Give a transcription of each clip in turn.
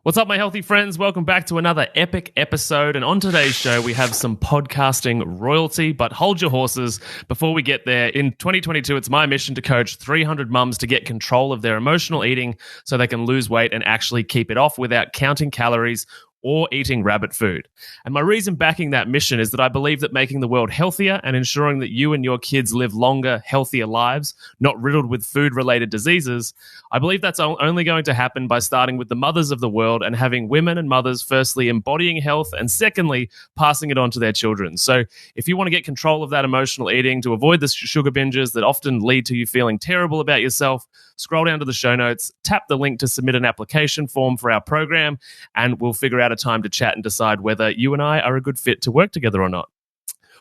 What's up, my healthy friends? Welcome back to another epic episode. And on today's show, we have some podcasting royalty, but hold your horses. Before we get there, in 2022, it's my mission to coach 300 mums to get control of their emotional eating so they can lose weight and actually keep it off without counting calories or eating rabbit food. And my reason backing that mission is that I believe that making the world healthier and ensuring that you and your kids live longer, healthier lives, not riddled with food-related diseases, I believe that's only going to happen by starting with the mothers of the world and having women and mothers firstly embodying health and secondly passing it on to their children. So if you want to get control of that emotional eating to avoid the sugar binges that often lead to you feeling terrible about yourself, scroll down to the show notes, tap the link to submit an application form for our program, and we'll figure out a time to chat and decide whether you and I are a good fit to work together or not.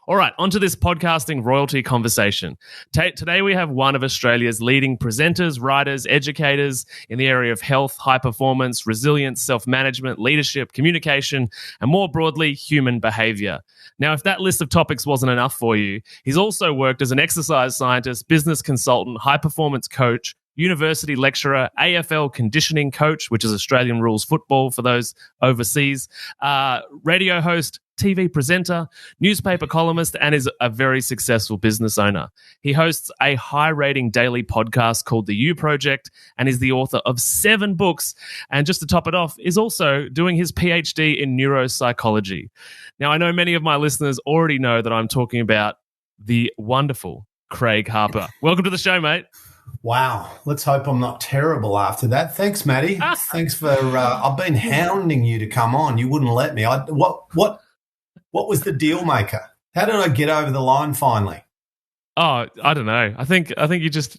All right, onto this podcasting royalty conversation. Today we have one of Australia's leading presenters, writers, educators in the area of health, high performance, resilience, self-management, leadership, communication, and more broadly, human behavior. Now, if that list of topics wasn't enough for you, he's also worked as an exercise scientist, business consultant, high performance coach, university lecturer, AFL conditioning coach, which is Australian rules football for those overseas, radio host, TV presenter, newspaper columnist, and is a very successful business owner. He hosts a high-rating daily podcast called The You Project and is the author of 7 books. And just to top it off, is also doing his PhD in neuropsychology. Now, I know many of my listeners already know that I'm talking about the wonderful Craig Harper. Welcome to the show, mate. Wow. Let's hope I'm not terrible after that. Thanks, Matty. Thanks for. I've been hounding you to come on. You wouldn't let me. What was the deal maker? How did I get over the line finally? Oh, I don't know. I think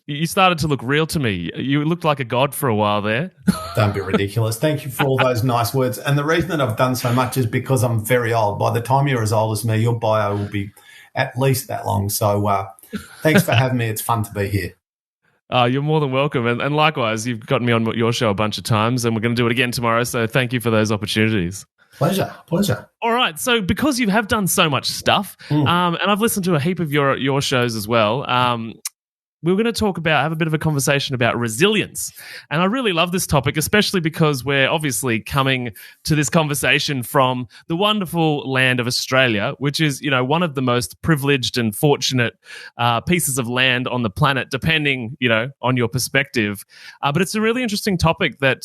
you started to look real to me. You looked like a god for a while there. Don't be ridiculous. Thank you for all those nice words. And the reason that I've done so much is because I'm very old. By the time you're as old as me, your bio will be at least that long. So thanks for having me. It's fun to be here. You're more than welcome. And likewise, you've gotten me on your show a bunch of times, and we're going to do it again tomorrow. So thank you for those opportunities. Pleasure. All right. So because you have done so much stuff, and I've listened to a heap of your shows as well, we're going to have a bit of a conversation about resilience. And I really love this topic, especially because we're obviously coming to this conversation from the wonderful land of Australia, which is, one of the most privileged and fortunate pieces of land on the planet, depending, on your perspective. But it's a really interesting topic that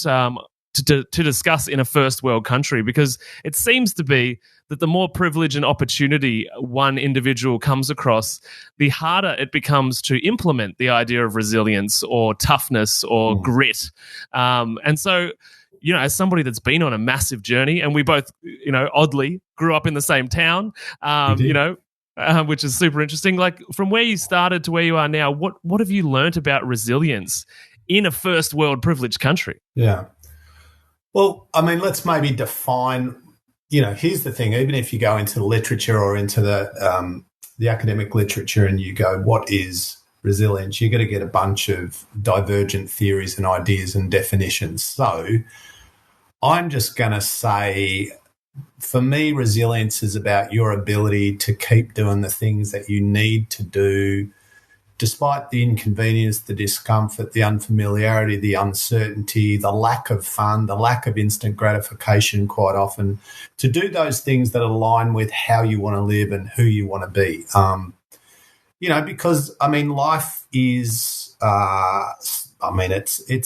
to discuss in a first world country, because it seems to be that the more privilege and opportunity one individual comes across, the harder it becomes to implement the idea of resilience or toughness or grit. And so, as somebody that's been on a massive journey, and we both, oddly grew up in the same town, which is super interesting. Like, from where you started to where you are now, what have you learnt about resilience in a first world privileged country? Yeah. Well, I mean, let's maybe define, here's the thing, even if you go into the literature or into the academic literature and you go, what is resilience? You're going to get a bunch of divergent theories and ideas and definitions. So I'm just going to say, for me, resilience is about your ability to keep doing the things that you need to do despite the inconvenience, the discomfort, the unfamiliarity, the uncertainty, the lack of fun, the lack of instant gratification quite often, to do those things that align with how you want to live and who you want to be. Because, life is, it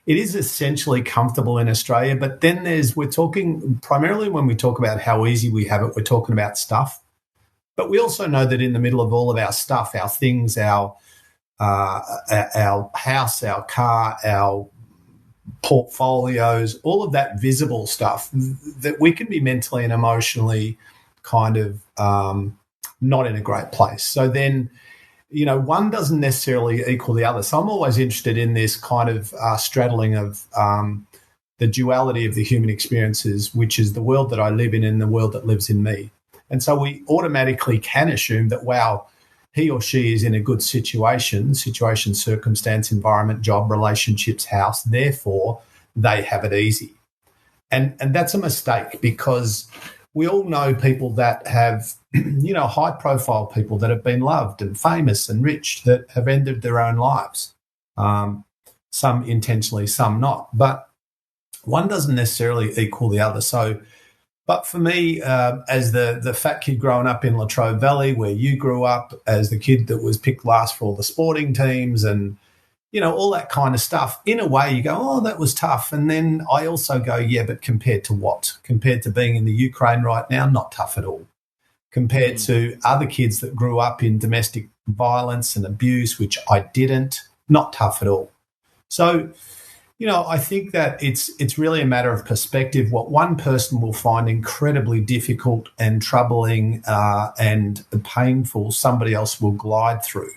is essentially comfortable in Australia, but then we're talking, primarily when we talk about how easy we have it, we're talking about stuff. But we also know that in the middle of all of our stuff, our things, our house, our car, our portfolios, all of that visible stuff, that we can be mentally and emotionally kind of not in a great place. So then, one doesn't necessarily equal the other. So I'm always interested in this kind of straddling of the duality of the human experiences, which is the world that I live in and the world that lives in me. And so we automatically can assume that, wow, he or she is in a good situation, circumstance, environment, job, relationships, house, therefore they have it easy. And that's a mistake, because we all know people that have, high-profile people that have been loved and famous and rich that have ended their own lives, some intentionally, some not. But one doesn't necessarily equal the other. So, but for me, as the fat kid growing up in Latrobe Valley, where you grew up, as the kid that was picked last for all the sporting teams and, all that kind of stuff, in a way you go, oh, that was tough. And then I also go, yeah, but compared to what? Compared to being in the Ukraine right now, not tough at all. Compared to other kids that grew up in domestic violence and abuse, which I didn't, not tough at all. So, I think that it's really a matter of perspective. What one person will find incredibly difficult and troubling and painful, somebody else will glide through.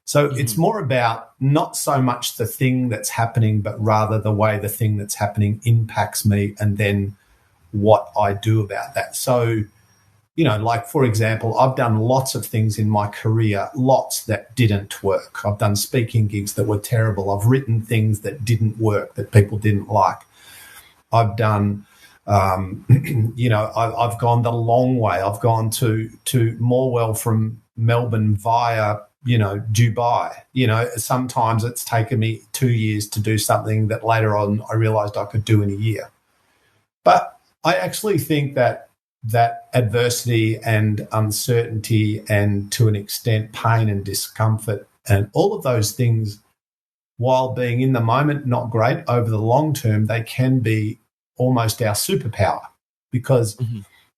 So it's more about not so much the thing that's happening, but rather the way the thing that's happening impacts me and then what I do about that. So, like, for example, I've done lots of things in my career, lots that didn't work. I've done speaking gigs that were terrible. I've written things that didn't work, that people didn't like. I've done, I've gone the long way. I've gone to Morwell from Melbourne via, Dubai. Sometimes it's taken me 2 years to do something that later on I realised I could do in a year. But I actually think that adversity and uncertainty and, to an extent, pain and discomfort and all of those things, while being in the moment not great, over the long term, they can be almost our superpower, because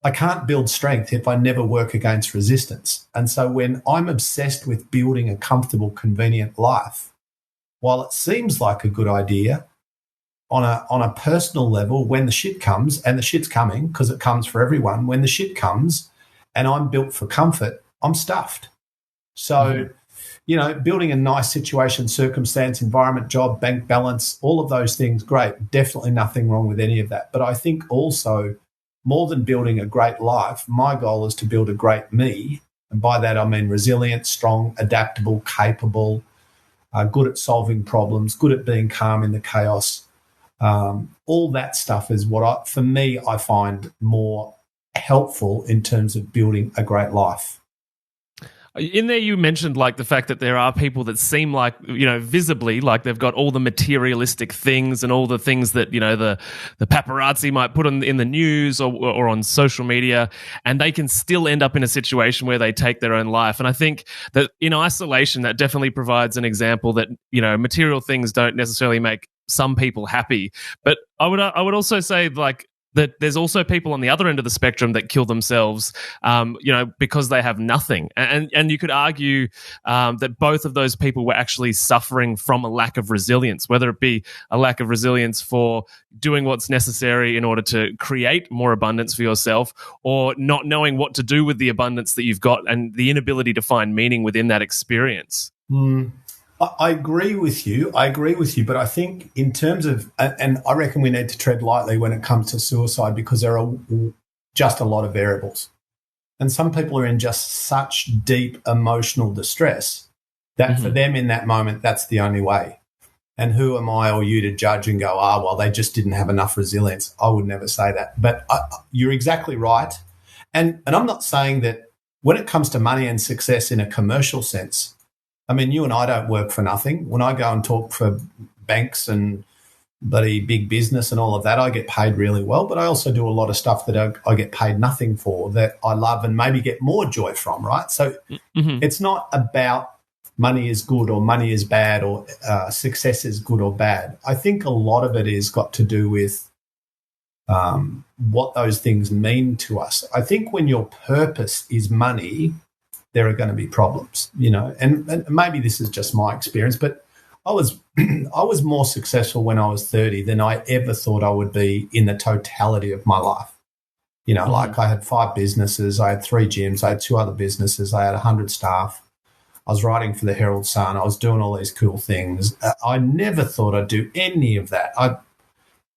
I can't build strength if I never work against resistance. And so when I'm obsessed with building a comfortable, convenient life, while it seems like a good idea, on a personal level, when the shit comes, and the shit's coming because it comes for everyone, when the shit comes and I'm built for comfort, I'm stuffed. So, building a nice situation, circumstance, environment, job, bank balance, all of those things, great. Definitely nothing wrong with any of that. But I think also, more than building a great life, my goal is to build a great me. And by that, I mean resilient, strong, adaptable, capable, good at solving problems, good at being calm in the chaos. All that stuff is what for me, I find more helpful in terms of building a great life. In there, you mentioned like the fact that there are people that seem like, visibly like they've got all the materialistic things and all the things that, the paparazzi might put in the news or on social media, and they can still end up in a situation where they take their own life. And I think that in isolation, that definitely provides an example that, material things don't necessarily make some people happy. But I would also say, like, that there's also people on the other end of the spectrum that kill themselves, because they have nothing. And you could argue that both of those people were actually suffering from a lack of resilience, whether it be a lack of resilience for doing what's necessary in order to create more abundance for yourself, or not knowing what to do with the abundance that you've got and the inability to find meaning within that experience. I agree with you. But I think in terms of, and I reckon we need to tread lightly when it comes to suicide, because there are just a lot of variables. And some people are in just such deep emotional distress that for them in that moment, that's the only way. And who am I or you to judge and go, well, they just didn't have enough resilience? I would never say that. But you're exactly right. And I'm not saying that when it comes to money and success in a commercial sense, I mean, you and I don't work for nothing. When I go and talk for banks and bloody big business and all of that, I get paid really well. But I also do a lot of stuff that I get paid nothing for, that I love and maybe get more joy from, right? So it's not about money is good or money is bad, or success is good or bad. I think a lot of it is got to do with what those things mean to us. I think when your purpose is money, there are going to be problems, and maybe this is just my experience, but I was more successful when I was 30 than I ever thought I would be in the totality of my life. Like I had 5 businesses, I had 3 gyms, I had 2 other businesses, I had 100 staff. I was writing for the Herald Sun. I was doing all these cool things. I never thought I'd do any of that.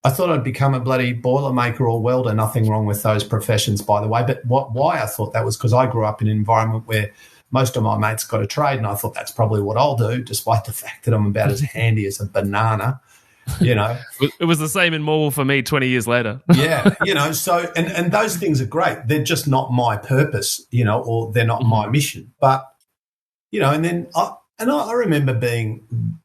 I thought I'd become a bloody boilermaker or welder. Nothing wrong with those professions, by the way. But why I thought that was because I grew up in an environment where most of my mates got a trade, and I thought that's probably what I'll do, despite the fact that I'm about as handy as a banana. It was the same in Morwell for me 20 years later. Yeah, so and those things are great. They're just not my purpose, or they're not my mission. But and then I remember being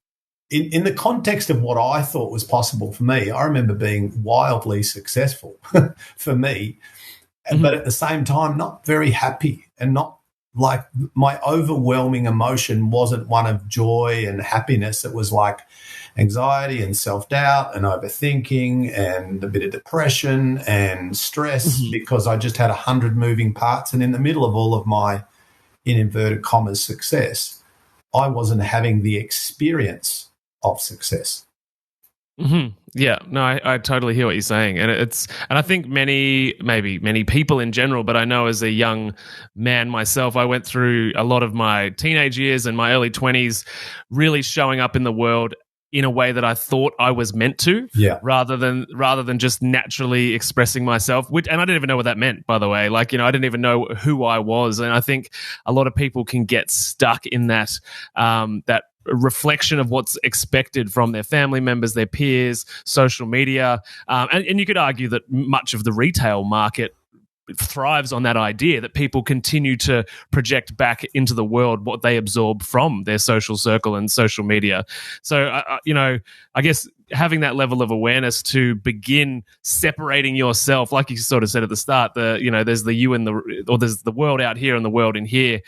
in the context of what I thought was possible for me, I remember being wildly successful for me, but at the same time, not very happy, and not like my overwhelming emotion wasn't one of joy and happiness. It was like anxiety and self-doubt and overthinking and a bit of depression and stress because I just had 100 moving parts. And in the middle of all of my, in inverted commas, success, I wasn't having the experience of success. Yeah, no, I totally hear what you're saying, and I think many people in general, but I know as a young man myself, I went through a lot of my teenage years and my early 20s really showing up in the world in a way that I thought I was meant to, rather than just naturally expressing myself. And I didn't even know what that meant, by the way. Like, I didn't even know who I was, and I think a lot of people can get stuck in that that reflection of what's expected from their family members, their peers, social media, and you could argue that much of the retail market thrives on that idea that people continue to project back into the world what they absorb from their social circle and social media. So, I guess having that level of awareness to begin separating yourself, like you sort of said at the start, there's the you and there's the world out here and the world in here,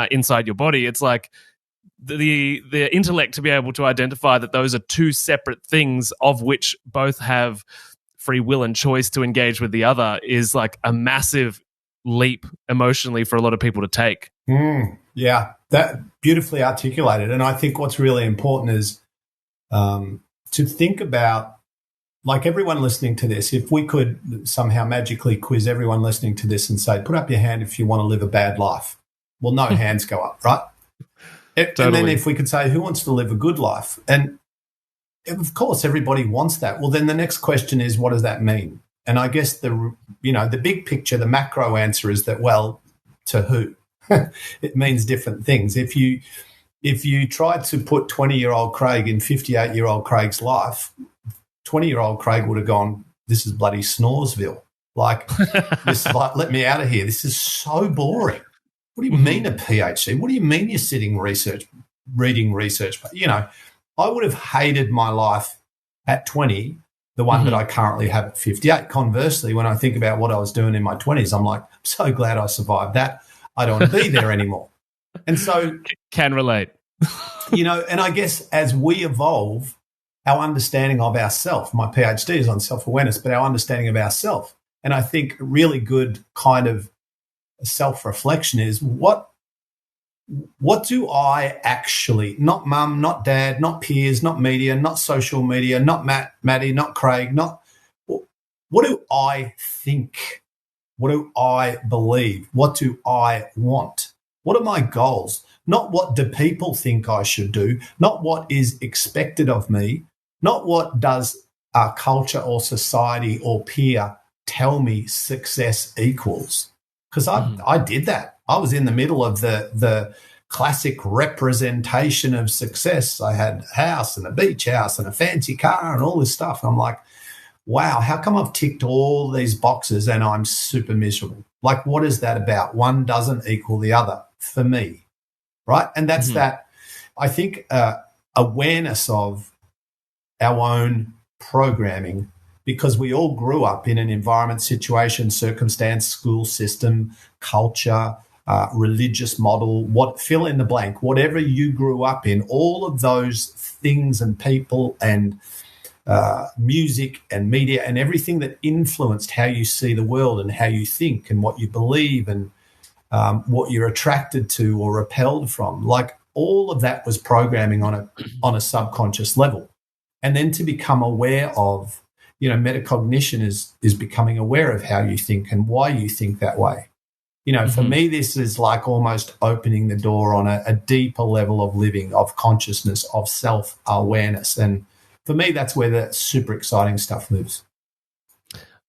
inside your body. It's like the intellect to be able to identify that those are two separate things of which both have free will and choice to engage with the other is like a massive leap emotionally for a lot of people to take. Yeah, that beautifully articulated. And I think what's really important is to think about, like, everyone listening to this, if we could somehow magically quiz everyone listening to this and say, put up your hand if you want to live a bad life. Well, no hands go up, right? Totally. And then if we could say, who wants to live a good life? And of course, everybody wants that. Well, then the next question is, what does that mean? And I guess the big picture, the macro answer is that, well, to who? It means different things. If you tried to put 20-year-old Craig in 58-year-old Craig's life, 20-year-old Craig would have gone, this is bloody Snoresville. Like, let me out of here. This is so boring. What do you mean a PhD? What do you mean you're sitting reading research? I would have hated my life at 20, the one that I currently have at 58. Conversely, when I think about what I was doing in my 20s, I'm like, I'm so glad I survived that. I don't want to be there anymore. And so, can relate. And I guess as we evolve, our understanding of ourself, my PhD is on self-awareness, but our understanding of ourself, and I think really good kind of self-reflection is what do I actually, not mum, not dad, not peers, not media, not social media, not Matty, not Craig, what do I think? What do I believe? What do I want? What are my goals? Not what do people think I should do, not what is expected of me, not what does our culture or society or peer tell me success equals. Because I did that. I was in the middle of the classic representation of success. I had a house and a beach house and a fancy car and all this stuff. I'm like, wow, how come I've ticked all these boxes and I'm super miserable? Like, what is that about? One doesn't equal the other for me, right? And that's that, I think, awareness of our own programming, because we all grew up in an environment, situation, circumstance, school system, culture, religious model, fill in the blank, whatever you grew up in, all of those things and people and music and media and everything that influenced how you see the world and how you think and what you believe and what you're attracted to or repelled from. Like, all of that was programming on a subconscious level. And then to become aware of, metacognition is becoming aware of how you think and why you think that way. For me, this is like almost opening the door on a deeper level of living, of consciousness, of self-awareness. And for me, that's where the super exciting stuff lives.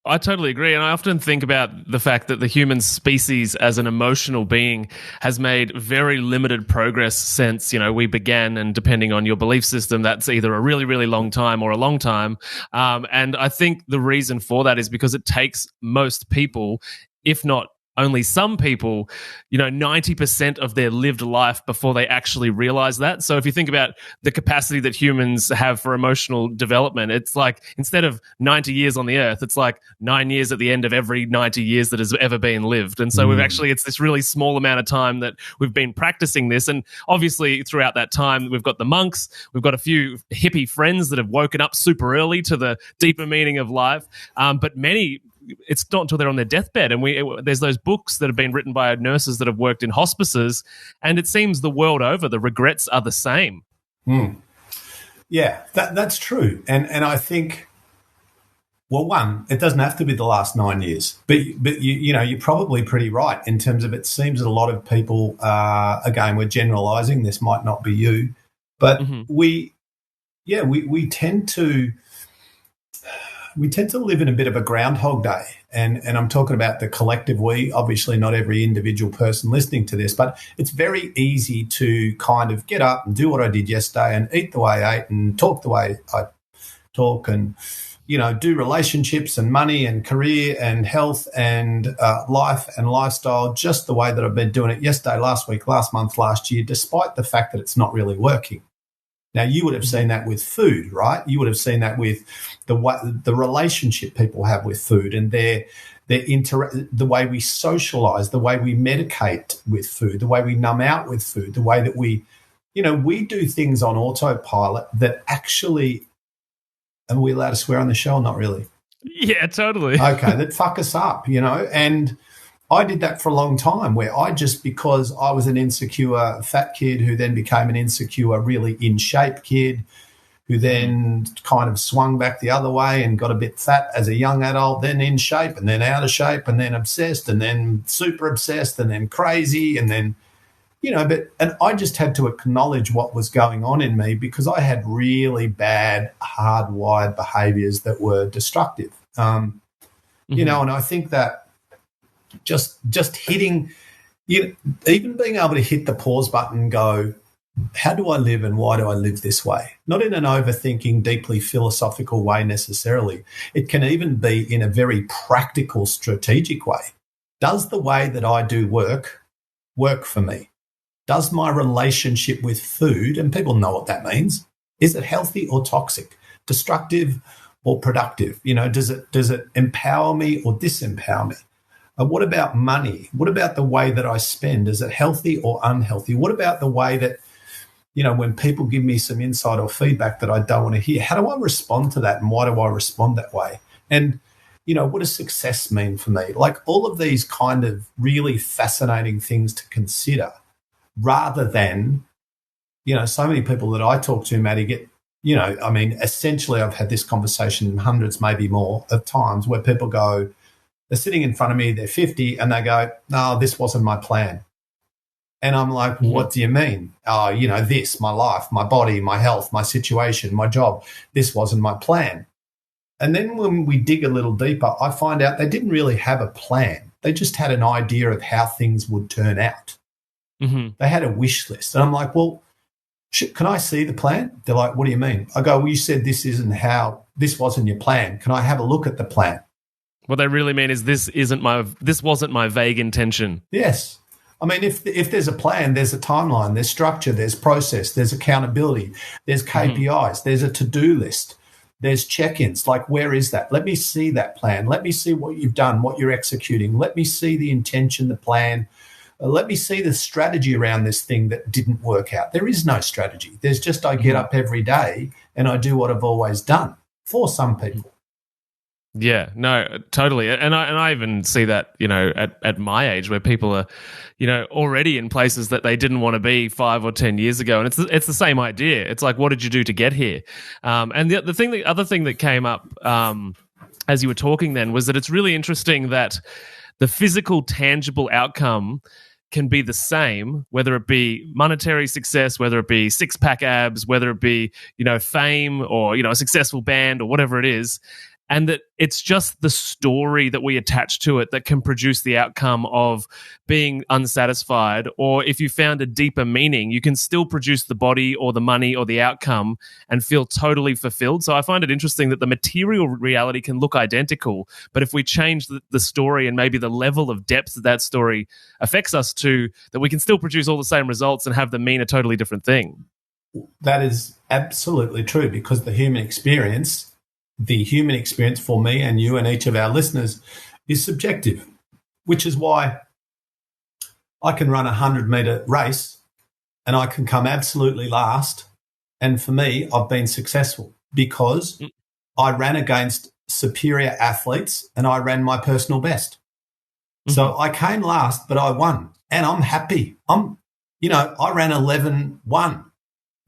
I totally agree. And I often think about the fact that the human species as an emotional being has made very limited progress since, we began. And depending on your belief system, that's either a really, really long time or a long time. And I think the reason for that is because it takes most people, if not only some people, 90% of their lived life before they actually realize that. So if you think about the capacity that humans have for emotional development, it's like instead of 90 years on the earth, it's like 9 years at the end of every 90 years that has ever been lived. And so it's this really small amount of time that we've been practicing this. And obviously throughout that time, we've got the monks, we've got a few hippie friends that have woken up super early to the deeper meaning of life. But many, it's not until they're on their deathbed. And there's those books that have been written by nurses that have worked in hospices, and it seems the world over, the regrets are the same. Yeah, that's true. And I think, well, one, it doesn't have to be the last 9 years, but you're probably pretty right in terms of it seems that a lot of people, again, we're generalizing, this might not be you, but we tend to live in a bit of a Groundhog Day, and I'm talking about the collective we, obviously not every individual person listening to this, but it's very easy to kind of get up and do what I did yesterday and eat the way I ate and talk the way I talk and, do relationships and money and career and health and life and lifestyle just the way that I've been doing it yesterday, last week, last month, last year, despite the fact that it's not really working. Now, you would have seen that with food, right? You would have seen that with the relationship people have with food and the way we socialize, the way we medicate with food, the way we numb out with food, the way that we do things on autopilot that actually, are we allowed to swear on the show or not really? Yeah, totally. Okay, that fuck us up, and I did that for a long time where because I was an insecure fat kid who then became an insecure, really in shape kid who then kind of swung back the other way and got a bit fat as a young adult, then in shape and then out of shape and then obsessed and then super obsessed and then crazy and then, and I just had to acknowledge what was going on in me because I had really bad hardwired behaviors that were destructive. And I think that just hitting, even being able to hit the pause button and go, how do I live and why do I live this way? Not in an overthinking, deeply philosophical way necessarily. It can even be in a very practical, strategic way. Does the way that I do work for me? Does my relationship with food, and people know what that means, is it healthy or toxic, destructive or productive? Does it empower me or disempower me? What about money? What about the way that I spend? Is it healthy or unhealthy? What about the way that, when people give me some insight or feedback that I don't want to hear, how do I respond to that and why do I respond that way? And, what does success mean for me? Like all of these kind of really fascinating things to consider rather than, so many people that I talk to, Matty, get, essentially I've had this conversation hundreds, maybe more of times where people go, they're sitting in front of me, they're 50, and they go, no, this wasn't my plan. And I'm like, what do you mean? Oh, this, my life, my body, my health, my situation, my job, this wasn't my plan. And then when we dig a little deeper, I find out they didn't really have a plan. They just had an idea of how things would turn out. They had a wish list. And I'm like, well, can I see the plan? They're like, what do you mean? I go, well, you said this wasn't your plan. Can I have a look at the plan? What they really mean is this wasn't my vague intention. Yes. I mean, if there's a plan, there's a timeline, there's structure, there's process, there's accountability, there's KPIs, there's a to-do list, there's check-ins. Like, where is that? Let me see that plan. Let me see what you've done, what you're executing. Let me see the intention, the plan. Let me see the strategy around this thing that didn't work out. There is no strategy. There's just I get up every day and I do what I've always done for some people. Yeah, no, totally. And I even see that, at my age where people are, already in places that they didn't want to be 5 or 10 years ago. And it's the same idea. It's like, what did you do to get here? And the other thing that came up as you were talking then was that it's really interesting that the physical, tangible outcome can be the same, whether it be monetary success, whether it be six-pack abs, whether it be, fame or, a successful band or whatever it is. and that it's just the story that we attach to it that can produce the outcome of being unsatisfied. Or if you found a deeper meaning, you can still produce the body or the money or the outcome and feel totally fulfilled. So I find it interesting that the material reality can look identical, but if we change the story and maybe the level of depth that story affects us to, that we can still produce all the same results and have them mean a totally different thing. That is absolutely true, because the human experience for me and you and each of our listeners is subjective, which is why I can run a 100-metre race and I can come absolutely last. And for me, I've been successful because I ran against superior athletes and I ran my personal best. Mm-hmm. So I came last, but I won and I'm happy. I ran 11.1.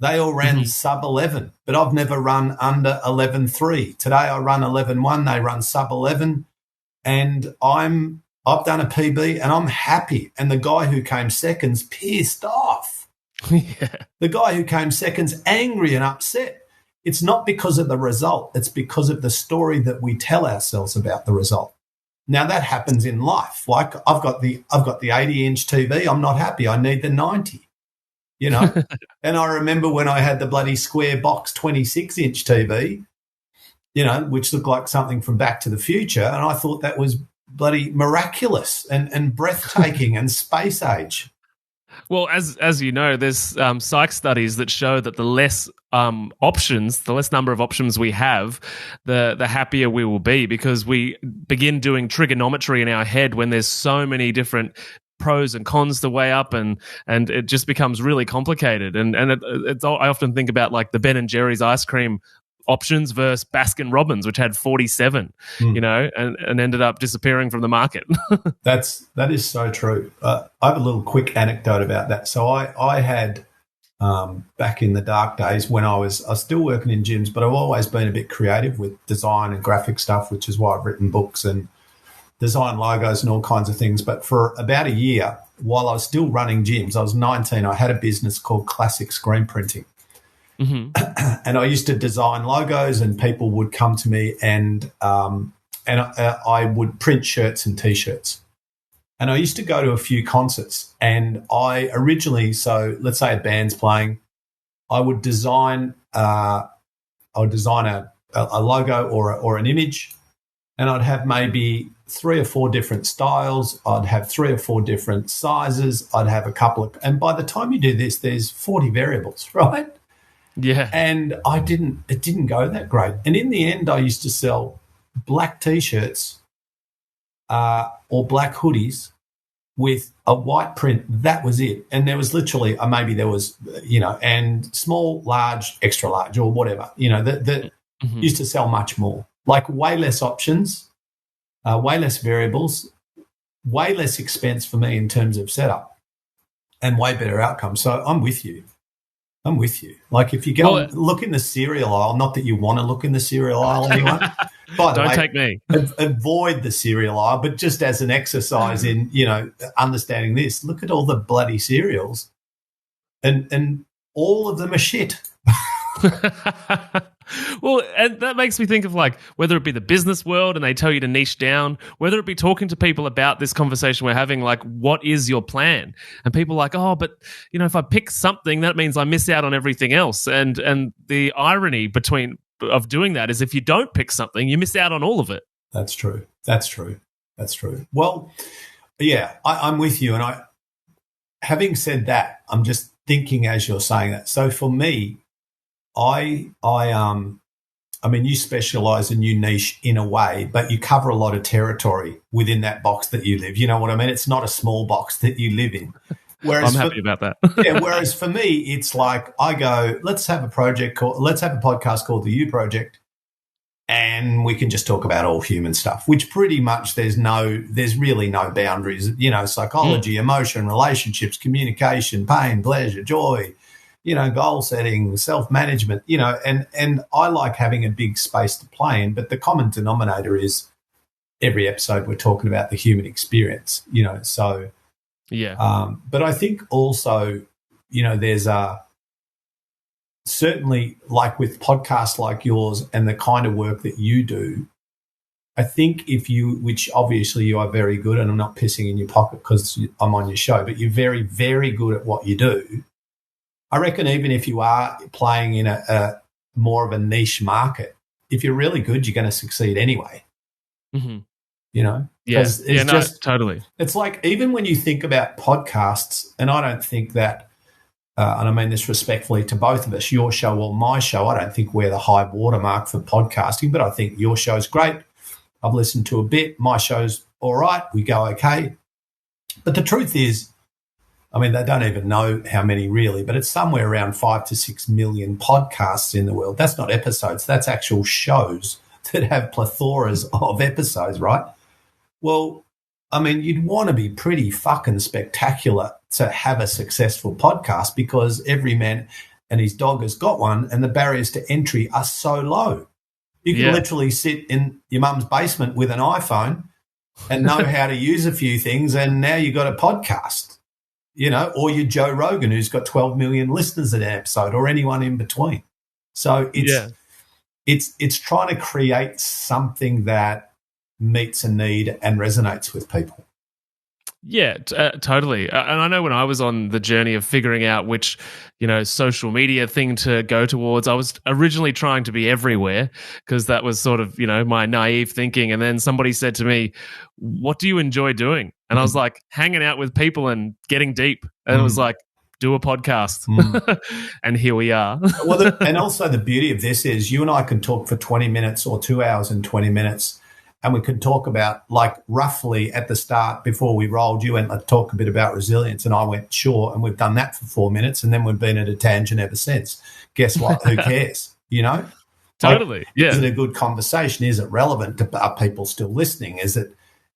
They all ran sub 11, but I've never run under 11.3. Today I run 11.1. They run sub 11, and I've done a PB and I'm happy. And the guy who came second's pissed off. Yeah. The guy who came second's angry and upset. It's not because of the result. It's because of the story that we tell ourselves about the result. Now that happens in life. Like I've got the 80-inch TV. I'm not happy. I need the 90. And I remember when I had the bloody square box 26-inch TV, which looked like something from Back to the Future, and I thought that was bloody miraculous and breathtaking and space age. Well, as you know, there's psych studies that show that the less the less number of options we have, the happier we will be, because we begin doing trigonometry in our head when there's so many different pros and cons to weigh up, and it just becomes really complicated. And it's I often think about like the Ben and Jerry's ice cream options versus Baskin Robbins, which had 47, and ended up disappearing from the market. That is so true. I have a little quick anecdote about that. So I had back in the dark days when I was still working in gyms, but I've always been a bit creative with design and graphic stuff, which is why I've written books and design logos and all kinds of things. But for about a year, while I was still running gyms, I was 19, I had a business called Classic Screen Printing. Mm-hmm. And I used to design logos, and people would come to me and I would print shirts and T-shirts. And I used to go to a few concerts, and I originally, so let's say a band's playing, I would design a logo or an image, and I'd have maybe 3 or 4 different styles. I'd have 3 or 4 different sizes. I'd have a couple of, and by the time you do this, there's 40 variables, right? Yeah. And it didn't go that great. And in the end, I used to sell black T-shirts or black hoodies with a white print. That was it. And there was literally, maybe there was, and small, large, extra large or whatever, that used to sell much more. Like way less options, way less variables, way less expense for me in terms of setup, and way better outcomes. So I'm with you. Like if you go and look in the cereal aisle, not that you want to look in the cereal aisle, anyone. By the way, don't take me. Avoid the cereal aisle, but just as an exercise in, understanding this, look at all the bloody cereals and all of them are shit. Well, and that makes me think of like whether it be the business world and they tell you to niche down, whether it be talking to people about this conversation we're having, like what is your plan? And people are like, oh, but if I pick something, that means I miss out on everything else. And the irony of doing that is if you don't pick something, you miss out on all of it. That's true. Well, yeah, I'm with you. And having said that, I'm just thinking as you're saying that. So for me, I mean, you specialize and you niche in a way, but you cover a lot of territory within that box that you live. You know what I mean? It's not a small box that you live in. Whereas I'm happy about that. Yeah. Whereas for me, it's like I go, let's have a podcast called The You Project, and we can just talk about all human stuff, which pretty much there's really no boundaries, psychology, emotion, relationships, communication, pain, pleasure, joy, goal setting, self-management, and I like having a big space to play in, but the common denominator is every episode we're talking about the human experience, so. Yeah. But I think also, there's certainly like with podcasts like yours and the kind of work that you do, I think which obviously you are very good, and I'm not pissing in your pocket because I'm on your show, but you're very, very good at what you do. I reckon even if you are playing in a more of a niche market, if you're really good, you're going to succeed anyway. Mm-hmm. You know? Yeah. Because it's totally. It's like even when you think about podcasts, and I don't think that, and I mean this respectfully to both of us, your show or my show, I don't think we're the high watermark for podcasting, but I think your show's great. I've listened to a bit. My show's all right. We go okay. But the truth is, I mean, they don't even know how many really, but it's somewhere around 5 to 6 million podcasts in the world. That's not episodes. That's actual shows that have plethores of episodes, right? Well, I mean, you'd want to be pretty fucking spectacular to have a successful podcast because every man and his dog has got one and the barriers to entry are so low. You can literally sit in your mum's basement with an iPhone and know how to use a few things, and now you've got a podcast, you know, or you're Joe Rogan who's got 12 million listeners an episode, or anyone in between. So it's trying to create something that meets a need and resonates with people. Yeah, totally. And I know when I was on the journey of figuring out which, social media thing to go towards, I was originally trying to be everywhere because that was sort of, my naive thinking. And then somebody said to me, what do you enjoy doing? And I was like, hanging out with people and getting deep. And it was like, do a podcast. And here we are. Well, and also the beauty of this is you and I can talk for 20 minutes or 2 hours and 20 minutes. And we could talk about, like, roughly at the start before we rolled, you went, let's talk a bit about resilience. And I went, sure. And we've done that for 4 minutes. And then we've been at a tangent ever since. Guess what? Who cares? Totally. Yeah. Is it a good conversation? Is it relevant? Are people still listening?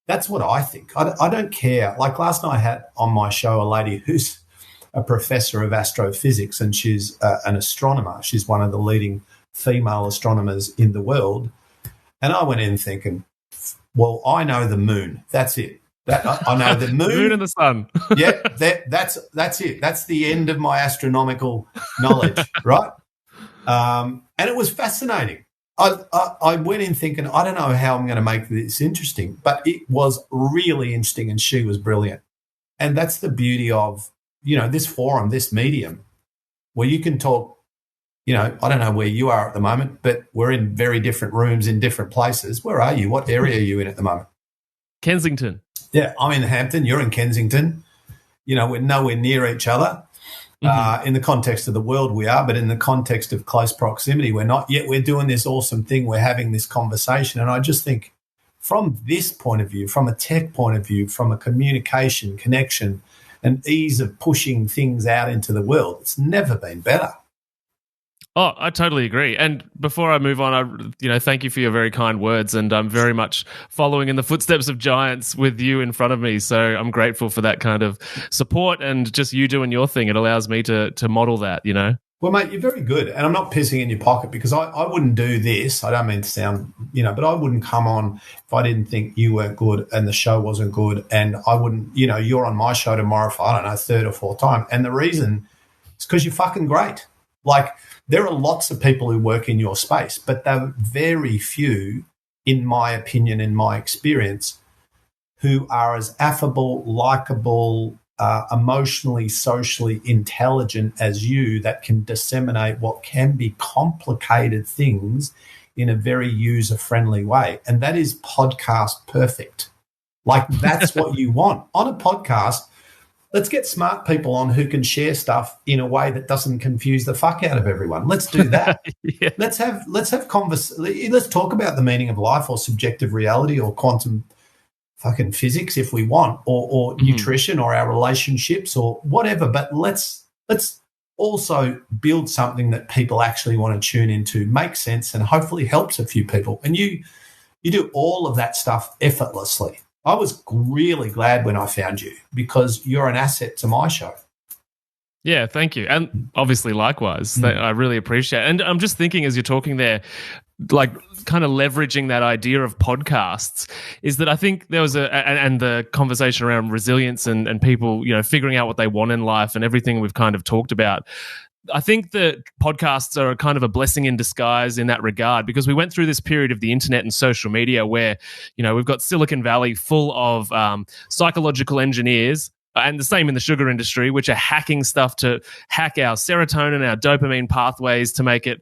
That's what I think. I don't care. Like last night I had on my show a lady who's a professor of astrophysics, and she's an astronomer. She's one of the leading female astronomers in the world. And I went in thinking, well, I know the moon. That's it. I know the moon. Moon and the sun. Yeah, that's it. That's the end of my astronomical knowledge, right? And it was fascinating. I went in thinking, I don't know how I'm going to make this interesting, but it was really interesting, and she was brilliant. And that's the beauty of, this forum, this medium, where you can talk. I don't know where you are at the moment, but we're in very different rooms in different places. Where are you? What area are you in at the moment? Kensington. Yeah, I'm in Hampton. You're in Kensington. We're nowhere near each other. In the context of the world we are, but in the context of close proximity, we're not. Yet we're doing this awesome thing. We're having this conversation. And I just think from this point of view, from a tech point of view, from a communication, connection, and ease of pushing things out into the world, it's never been better. Oh, I totally agree. And before I move on, thank you for your very kind words. And I'm very much following in the footsteps of giants with you in front of me. So I'm grateful for that kind of support and just you doing your thing. It allows me to model that, Well, mate, you're very good. And I'm not pissing in your pocket because I wouldn't do this. I don't mean to sound, but I wouldn't come on if I didn't think you weren't good and the show wasn't good. And I wouldn't, you're on my show tomorrow for, I don't know, third or fourth time. And the reason is because you're fucking great. Like, there are lots of people who work in your space, but they're very few, in my opinion, in my experience, who are as affable, likable, emotionally, socially intelligent as you, that can disseminate what can be complicated things in a very user-friendly way. And that is podcast perfect. Like, that's what you want. On a podcast, let's get smart people on who can share stuff in a way that doesn't confuse the fuck out of everyone. Let's do that. Yeah. Let's talk about the meaning of life, or subjective reality, or quantum fucking physics if we want, or nutrition, or our relationships, or whatever. But let's also build something that people actually want to tune into, make sense, and hopefully helps a few people. And you do all of that stuff effortlessly. I was really glad when I found you because you're an asset to my show. Yeah, thank you. And obviously likewise, I really appreciate it. And I'm just thinking as you're talking there, like kind of leveraging that idea of podcasts, is that I think there was and the conversation around resilience and people, figuring out what they want in life and everything we've kind of talked about. I think that podcasts are kind of a blessing in disguise in that regard, because we went through this period of the internet and social media where, we've got Silicon Valley full of psychological engineers, and the same in the sugar industry, which are hacking stuff to hack our serotonin, our dopamine pathways to make it,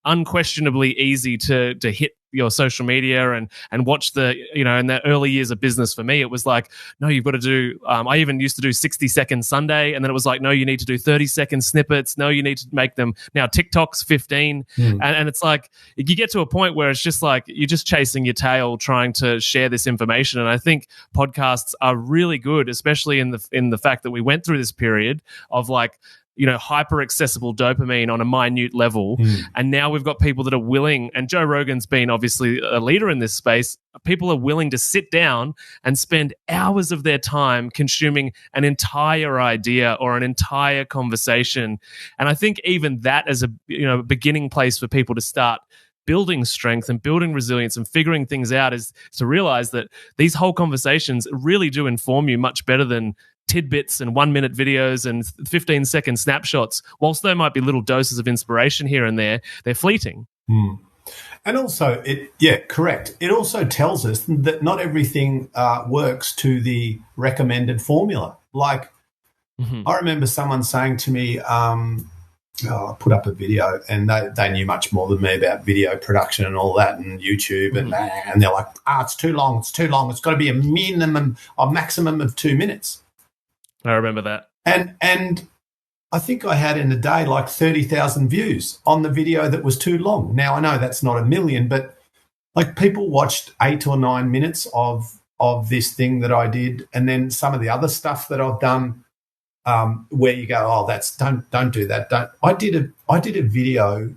unquestionably easy to hit your social media and watch the, in the early years of business for me, it was like, no, you've got to do, I even used to do 60-second Sunday. And then it was like, no, you need to do 30-second snippets. No, you need to make them now TikToks 15. And it's like, you get to a point where it's just like, you're just chasing your tail trying to share this information. And I think podcasts are really good, especially in the fact that we went through this period of like, hyper accessible dopamine on a minute level. And now we've got people that are willing, and Joe Rogan's been obviously a leader in this space. People are willing to sit down and spend hours of their time consuming an entire idea or an entire conversation. And I think even that as a beginning place for people to start building strength and building resilience and figuring things out is to realize that these whole conversations really do inform you much better than tidbits and 1-minute videos and 15-second snapshots. Whilst there might be little doses of inspiration here and there, they're fleeting. And also, correct. It also tells us that not everything works to the recommended formula. Like, I remember someone saying to me, I put up a video, and they knew much more than me about video production and all that, and YouTube, and they're like, it's too long, it's got to be a maximum of 2 minutes. I remember that. And I think I had in a day like 30,000 views on the video that was too long. Now, I know that's not a million, but like people watched 8 or 9 minutes of this thing that I did, and then some of the other stuff that I've done where you go, don't do that. I did a video,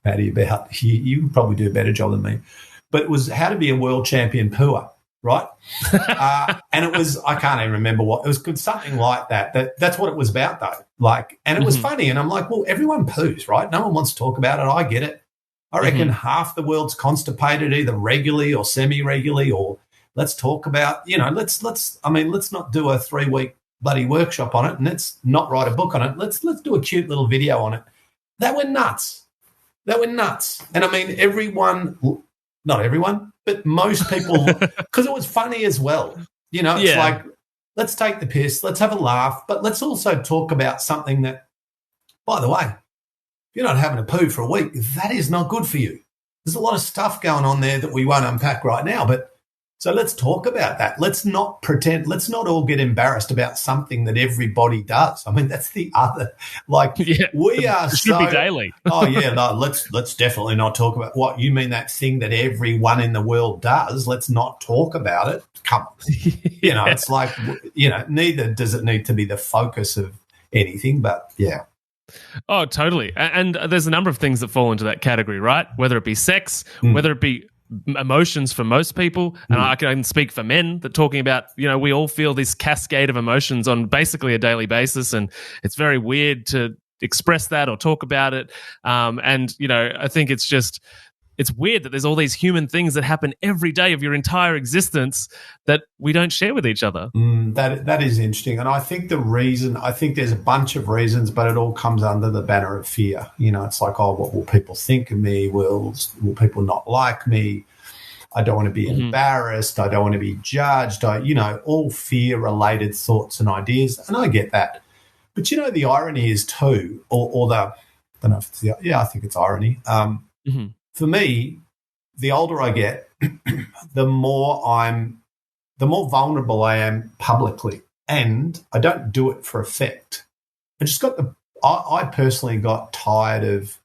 Matty, about you would probably do a better job than me, but it was how to be a world champion pooer. Right. And it was, I can't even remember what it was, something like that. That's what it was about though. Like, and it was funny. And I'm like, well, everyone poos, right? No one wants to talk about it. I get it. I reckon half the world's constipated either regularly or semi-regularly, or let's talk about, let's not do a 3-week bloody workshop on it, and let's not write a book on it. Let's do a cute little video on it. That went nuts. And I mean, not everyone, but most people, because it was funny as well. It's like, let's take the piss, let's have a laugh, but let's also talk about something that, by the way, if you're not having a poo for a week, that is not good for you. There's a lot of stuff going on there that we won't unpack right now, but so let's talk about that. Let's not pretend, let's not all get embarrassed about something that everybody does. I mean, that's the other, we are it should be daily. Let's definitely not talk about what you mean, that thing that everyone in the world does. Let's not talk about it. Come on. It's like, neither does it need to be the focus of anything, but yeah. Oh, totally. And there's a number of things that fall into that category, right? Whether it be sex, whether it be emotions for most people, and I can speak for men, that talking about, we all feel this cascade of emotions on basically a daily basis, and it's very weird to express that or talk about it. I think it's weird that there's all these human things that happen every day of your entire existence that we don't share with each other. That is interesting. And I think there's a bunch of reasons, but it all comes under the banner of fear. It's like, what will people think of me? Will people not like me? I don't want to be embarrassed. I don't want to be judged. All fear-related thoughts and ideas. And I get that. But, the irony is too, I don't know if it's I think it's irony. For me, the older I get, the more vulnerable I am publicly, and I don't do it for effect. I personally got tired of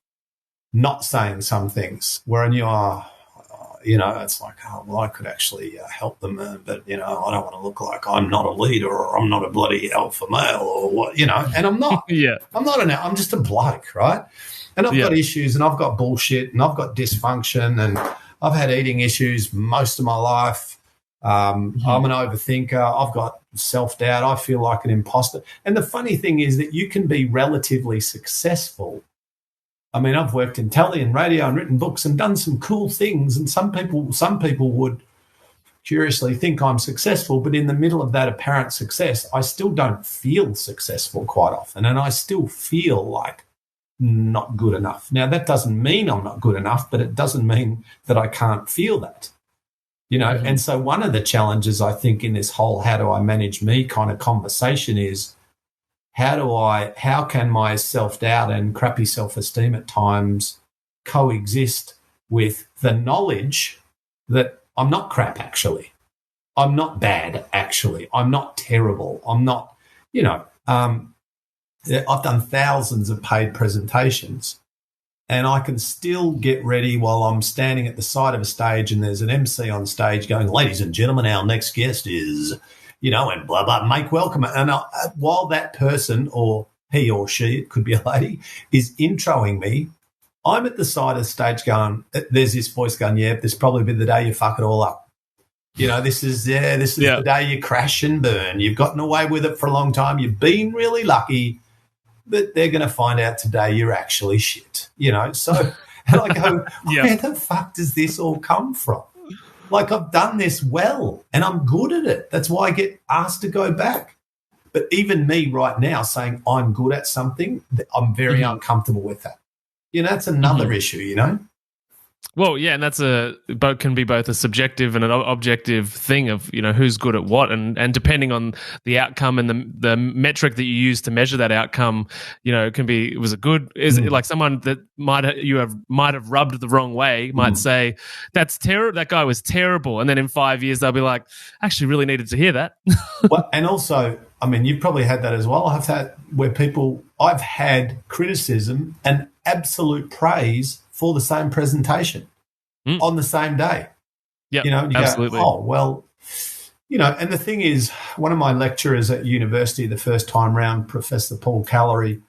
not saying some things where I knew, it's like, I could actually help them, but, I don't want to look like I'm not a leader or I'm not a bloody alpha male or what, and I'm not. I'm just a bloke, right? And I've got issues, and I've got bullshit, and I've got dysfunction, and I've had eating issues most of my life. I'm an overthinker. I've got self-doubt. I feel like an imposter. And the funny thing is that you can be relatively successful. I mean, I've worked in telly and radio and written books and done some cool things, and some people would curiously think I'm successful, but in the middle of that apparent success, I still don't feel successful quite often, and I still feel like not good enough. Now, that doesn't mean I'm not good enough, but it doesn't mean that I can't feel that, And so one of the challenges, I think, in this whole how do I manage me kind of conversation is how can my self-doubt and crappy self-esteem at times coexist with the knowledge that I'm not crap, actually. I'm not bad, actually. I'm not terrible. I'm not, I've done thousands of paid presentations, and I can still get ready while I'm standing at the side of a stage and there's an MC on stage going, ladies and gentlemen, our next guest is, and blah, blah, make welcome. And while that person, or he or she, it could be a lady, is introing me, I'm at the side of the stage going, there's this voice going, yeah, this probably be the day you fuck it all up. This is the day you crash and burn. You've gotten away with it for a long time. You've been really lucky. But they're going to find out today you're actually shit, So, and I go, where the fuck does this all come from? Like, I've done this well and I'm good at it. That's why I get asked to go back. But even me right now saying I'm good at something, I'm very uncomfortable with that. That's another issue, Well, yeah, and that's can be both a subjective and an objective thing of who's good at what, and depending on the outcome and the metric that you use to measure that outcome, can be like someone that might have rubbed the wrong way might say that's terrible. That guy was terrible, and then in 5 years they'll be like, actually, really needed to hear that. Well, and also, I mean, you've probably had that as well. I've had criticism and absolute praise for the same presentation on the same day. Yeah, absolutely. Go, oh, well, and the thing is, one of my lecturers at university the first time round, Professor Paul Callery,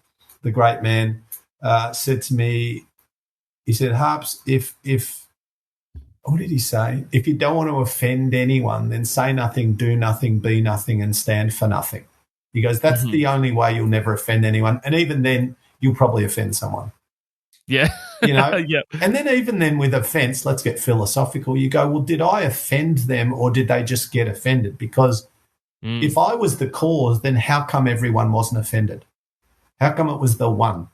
the great man, said to me, he said, Harps, if what did he say? If you don't want to offend anyone, then say nothing, do nothing, be nothing, and stand for nothing. He goes, that's the only way you'll never offend anyone. And even then, you'll probably offend someone. Yeah. Yep. And then even then with offence, let's get philosophical. You go, well, did I offend them or did they just get offended? Because if I was the cause, then how come everyone wasn't offended? How come it was the one?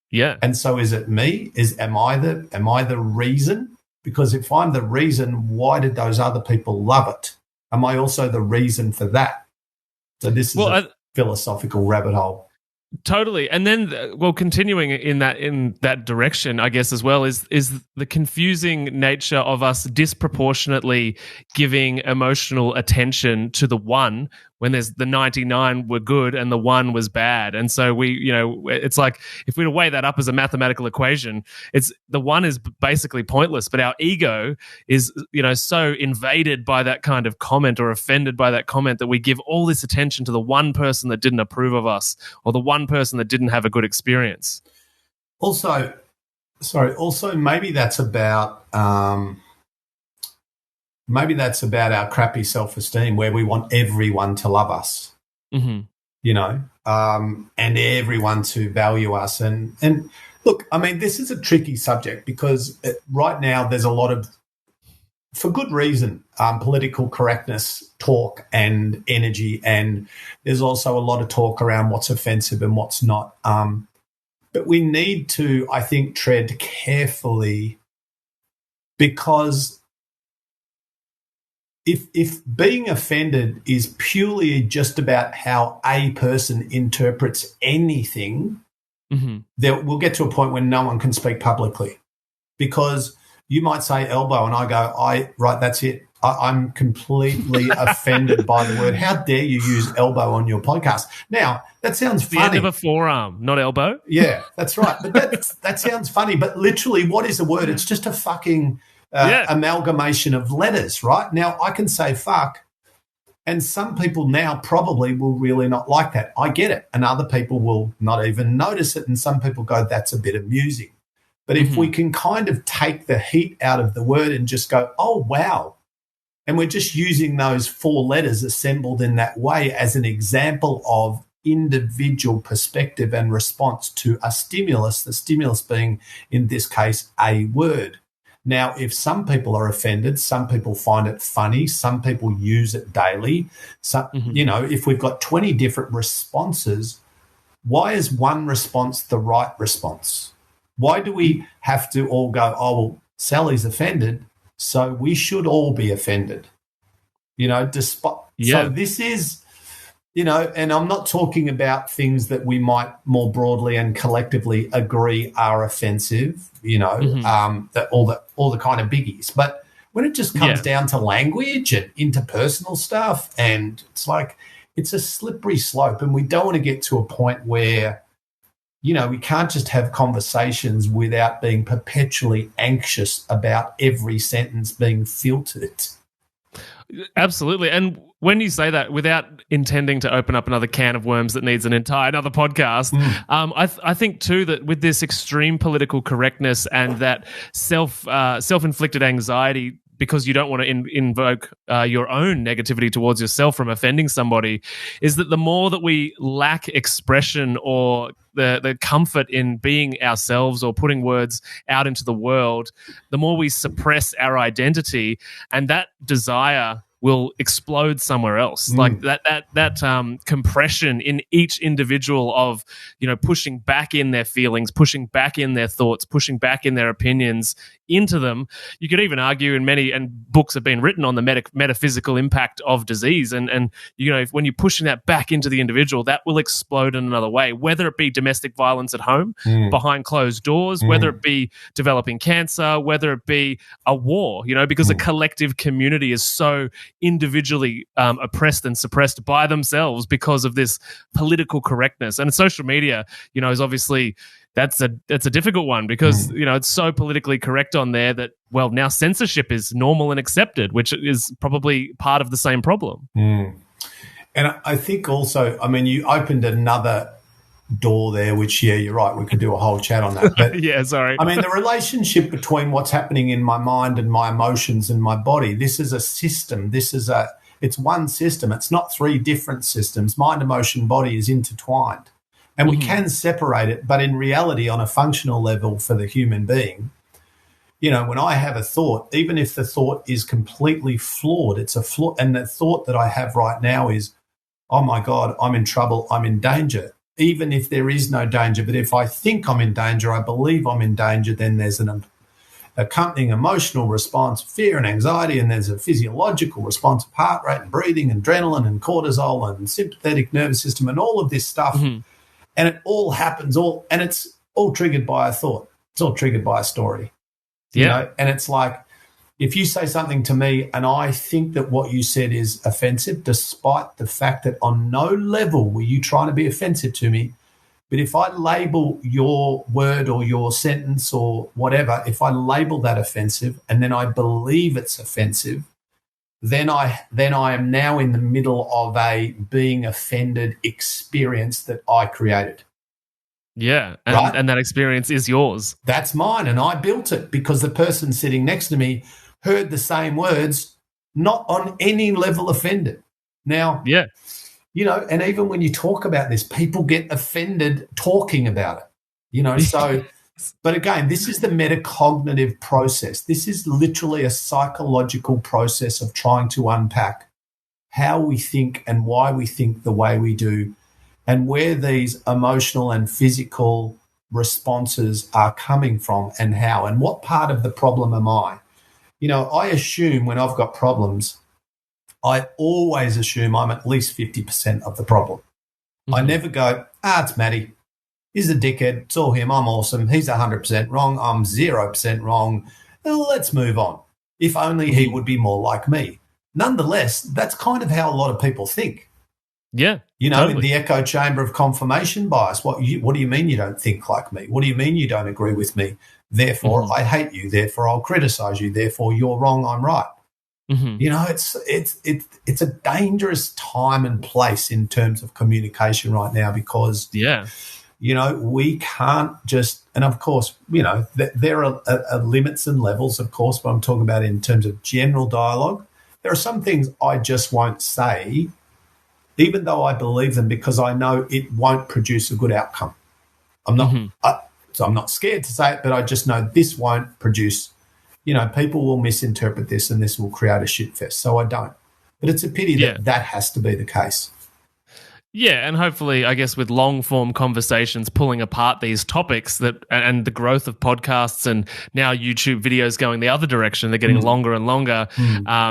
Yeah. And so is it me? Am I the reason? Because if I'm the reason, why did those other people love it? Am I also the reason for that? So this is a philosophical rabbit hole. Totally. And then, continuing in that direction, I guess, as well, is the confusing nature of us disproportionately giving emotional attention to the one when there's the 99 were good and the one was bad. And so it's like if we were to weigh that up as a mathematical equation, it's the one is basically pointless, but our ego is, so invaded by that kind of comment or offended by that comment that we give all this attention to the one person that didn't approve of us or the one person that didn't have a good experience. Also maybe that's about our crappy self-esteem where we want everyone to love us, and everyone to value us. And look, I mean, this is a tricky subject because right now there's a lot of, for good reason, political correctness talk and energy, and there's also a lot of talk around what's offensive and what's not. But we need to, I think, tread carefully because if being offended is purely just about how a person interprets anything, then we'll get to a point when no one can speak publicly because you might say elbow and I go, right, that's it. I'm completely offended by the word. How dare you use elbow on your podcast? Now, that sounds funny. The end of a forearm, not elbow. Yeah, that's right. But that sounds funny. But literally, what is a word? It's just a fucking amalgamation of letters, right? Now, I can say fuck, and some people now probably will really not like that. I get it. And other people will not even notice it. And some people go, that's a bit amusing. But if we can kind of take the heat out of the word and just go, oh, wow, and we're just using those four letters assembled in that way as an example of individual perspective and response to a stimulus, the stimulus being, in this case, a word, Now, if some people are offended, some people find it funny, some people use it daily. So, if we've got 20 different responses, why is one response the right response? Why do we have to all go, oh, well, Sally's offended, so we should all be offended? So this is, and I'm not talking about things that we might more broadly and collectively agree are offensive, that all the kind of biggies. But when it just comes down to language and interpersonal stuff, and it's like it's a slippery slope, and we don't want to get to a point where, we can't just have conversations without being perpetually anxious about every sentence being filtered. Absolutely. And when you say that, without intending to open up another can of worms that needs another podcast, I think too that with this extreme political correctness and that self-inflicted anxiety, because you don't want to invoke your own negativity towards yourself from offending somebody, is that the more that we lack expression or the comfort in being ourselves or putting words out into the world, the more we suppress our identity, and that desire will explode somewhere else. Like that compression in each individual of, pushing back in their feelings, pushing back in their thoughts, pushing back in their opinions into them. You could even argue and books have been written on the metaphysical impact of disease. And when you're pushing that back into the individual, that will explode in another way, whether it be domestic violence at home, behind closed doors, whether it be developing cancer, whether it be a war, because a collective community is so individually oppressed and suppressed by themselves because of this political correctness. And social media, is obviously that's a difficult one because it's so politically correct on there that, well, now censorship is normal and accepted, which is probably part of the same problem. And I think also, you opened another door there, which, you're right, we could do a whole chat on that. But yeah, sorry. The relationship between what's happening in my mind and my emotions and my body, this is a system. It's one system. It's not three different systems. Mind, emotion, body is intertwined. And we can separate it, but in reality, on a functional level for the human being, when I have a thought, even if the thought is completely flawed, it's a flaw. And the thought that I have right now is, oh my God, I'm in trouble, I'm in danger. Even if there is no danger, but if I think I'm in danger, I believe I'm in danger, then there's an accompanying emotional response, fear and anxiety, and there's a physiological response of heart rate and breathing, adrenaline and cortisol and sympathetic nervous system and all of this stuff. And it all happens, and it's all triggered by a thought. It's all triggered by a story. And it's like, if you say something to me and I think that what you said is offensive, despite the fact that on no level were you trying to be offensive to me, but if I label your word or your sentence or whatever, if I label that offensive and then I believe it's offensive, then I am now in the middle of a being offended experience that I created. Yeah, and that experience is yours. That's mine, and I built it because the person sitting next to me heard the same words, not on any level offended. Now, and even when you talk about this, people get offended talking about it, so... But again, this is the metacognitive process. This is literally a psychological process of trying to unpack how we think and why we think the way we do and where these emotional and physical responses are coming from and how, and what part of the problem am I? I assume when I've got problems, I always assume I'm at least 50% of the problem. I never go, it's Matty. He's a dickhead. It's all him. I'm awesome. He's 100% wrong. I'm 0% wrong. Let's move on. If only he would be more like me. Nonetheless, that's kind of how a lot of people think. Yeah. Totally. In the echo chamber of confirmation bias. What do you mean you don't think like me? What do you mean you don't agree with me? Therefore, I hate you. Therefore, I'll criticize you. Therefore, you're wrong. I'm right. It's a dangerous time and place in terms of communication right now because we can't just, and of course, there are limits and levels, of course, but I'm talking about in terms of general dialogue. There are some things I just won't say, even though I believe them, because I know it won't produce a good outcome. I'm not, so I'm not scared to say it, but I just know this won't produce people will misinterpret this and this will create a shitfest. So I don't. But it's a pity that has to be the case. Yeah, and hopefully, I guess, with long-form conversations pulling apart these topics and the growth of podcasts and now YouTube videos going the other direction, they're getting longer and longer,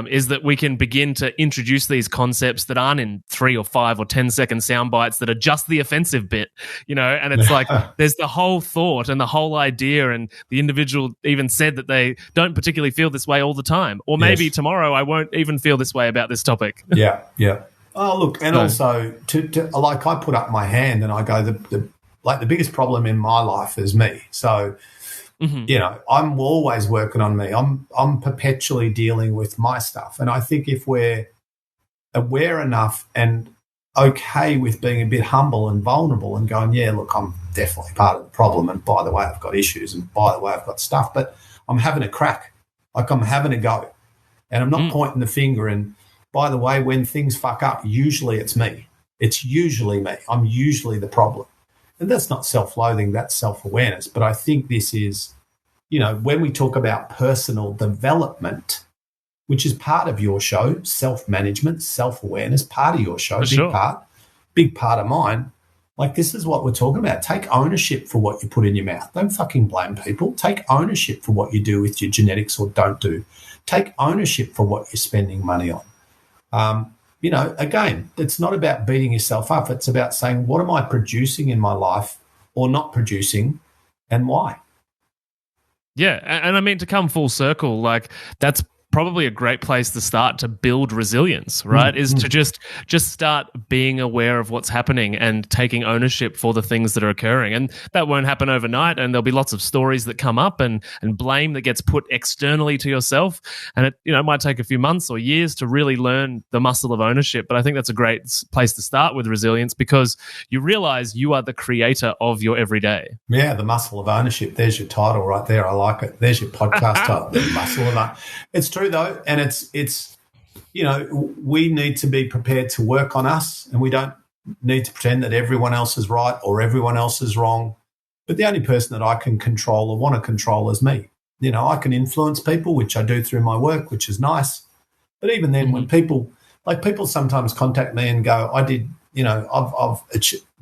is that we can begin to introduce these concepts that aren't in 3 or 5 or 10-second sound bites that are just the offensive bit, and it's like there's the whole thought and the whole idea, and the individual even said that they don't particularly feel this way all the time, or maybe tomorrow I won't even feel this way about this topic. Yeah. Oh, look, and also, to like, I put up my hand and I go, the biggest problem in my life is me. So, I'm always working on me. I'm perpetually dealing with my stuff. And I think if we're aware enough and okay with being a bit humble and vulnerable and going, yeah, look, I'm definitely part of the problem. And by the way, I've got issues. And by the way, I've got stuff. But I'm having a crack. Like, I'm having a go. And I'm not pointing the finger. And by the way, when things fuck up, usually it's me. It's usually me. I'm usually the problem. And that's not self-loathing, that's self-awareness. But I think this is, when we talk about personal development, which is part of your show, self-management, self-awareness, part of your show, big part of mine, like, this is what we're talking about. Take ownership for what you put in your mouth. Don't fucking blame people. Take ownership for what you do with your genetics or don't do. Take ownership for what you're spending money on. Again, it's not about beating yourself up. It's about saying, what am I producing in my life or not producing, and why? Yeah, and I mean, to come full circle, like, that's probably a great place to start to build resilience, right? Is to just start being aware of what's happening and taking ownership for the things that are occurring. And that won't happen overnight, and there'll be lots of stories that come up and blame that gets put externally to yourself. And it might take a few months or years to really learn the muscle of ownership. But I think that's a great place to start with resilience, because you realize you are the creator of your everyday. Yeah, the muscle of ownership. There's your title right there. I like it. There's your podcast title, the muscle of ownership. It's true though, and it's we need to be prepared to work on us, and we don't need to pretend that everyone else is right or everyone else is wrong. But the only person that I can control or want to control is me. I can influence people, which I do through my work, which is nice. But even then, when people sometimes contact me and go, I've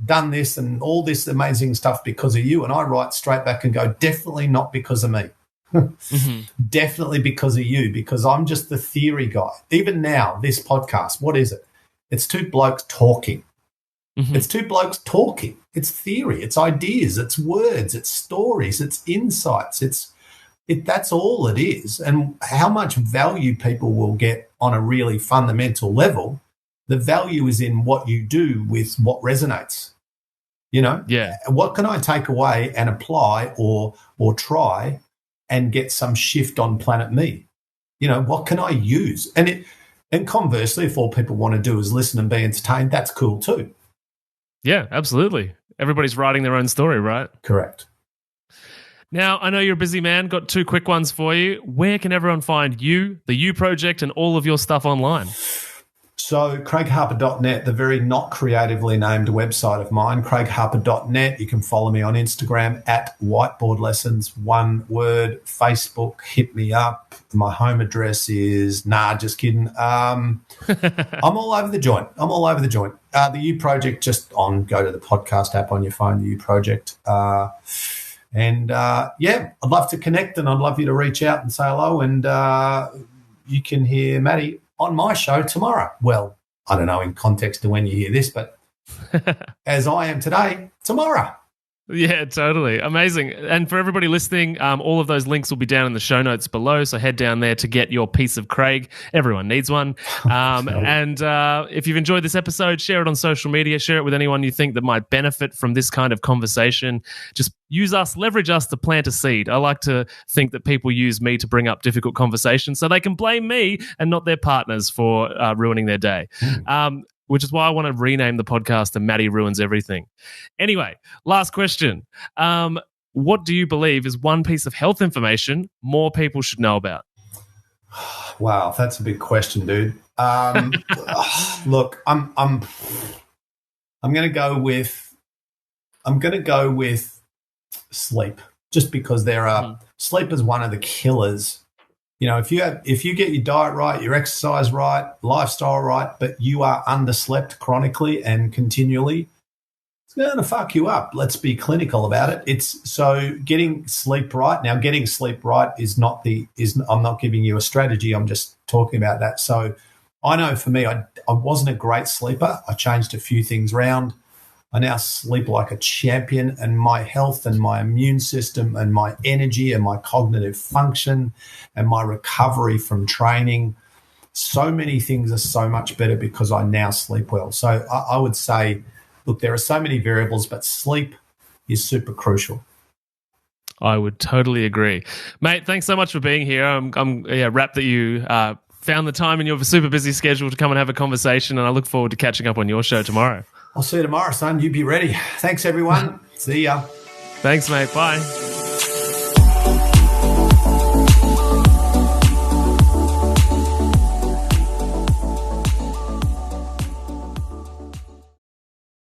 done this and all this amazing stuff because of you, and I write straight back and go, definitely not because of me. Definitely because of you, because I'm just the theory guy. Even now, this podcast, what is it? It's two blokes talking. It's two blokes talking. It's theory, it's ideas, it's words, it's stories, it's insights. That's all it is. And how much value people will get on a really fundamental level, the value is in what you do with what resonates. Yeah. What can I take away and apply or try and get some shift on planet me? What can I use? And conversely, if all people want to do is listen and be entertained, that's cool too. Yeah, absolutely. Everybody's writing their own story, right? Correct. Now, I know you're a busy man. Got 2 quick ones for you. Where can everyone find you, the U Project, and all of your stuff online? So craigharper.net, the very not creatively named website of mine, craigharper.net. You can follow me on Instagram at Whiteboard Lessons, one word. Facebook, hit me up. My home address is, just kidding. I'm all over the joint. The U Project, go to the podcast app on your phone, the U Project. I'd love to connect, and I'd love you to reach out and say hello, and you can hear Matty on my show tomorrow. Well, I don't know in context to when you hear this, but as I am today, tomorrow. Yeah, totally. Amazing. And for everybody listening, all of those links will be down in the show notes below, so head down there to get your piece of Craig. Everyone needs one. And if you've enjoyed this episode, share it on social media, share it with anyone you think that might benefit from this kind of conversation. Just leverage us to plant a seed. I like to think that people use me to bring up difficult conversations so they can blame me and not their partners for ruining their day. Which is why I want to rename the podcast to Matty Ruins Everything. Anyway, last question. What do you believe is one piece of health information more people should know about? Wow, that's a big question, dude. Look, I'm going to go with sleep, just because sleep is one of the killers if you get your diet right, your exercise right, lifestyle right, but you are underslept chronically and continually, it's going to fuck you up. Let's be clinical about it. It's so getting sleep right. Now, getting sleep right I'm not giving you a strategy. I'm just talking about that. So I know for me, I wasn't a great sleeper. I changed a few things around. I now sleep like a champion, and my health and my immune system and my energy and my cognitive function and my recovery from training, so many things are so much better because I now sleep well. So I would say, look, there are so many variables, but sleep is super crucial. I would totally agree. Mate, thanks so much for being here. I'm rapt that you found the time in your super busy schedule to come and have a conversation, and I look forward to catching up on your show tomorrow. I'll see you tomorrow, son. You be ready. Thanks, everyone. See ya. Thanks, mate. Bye.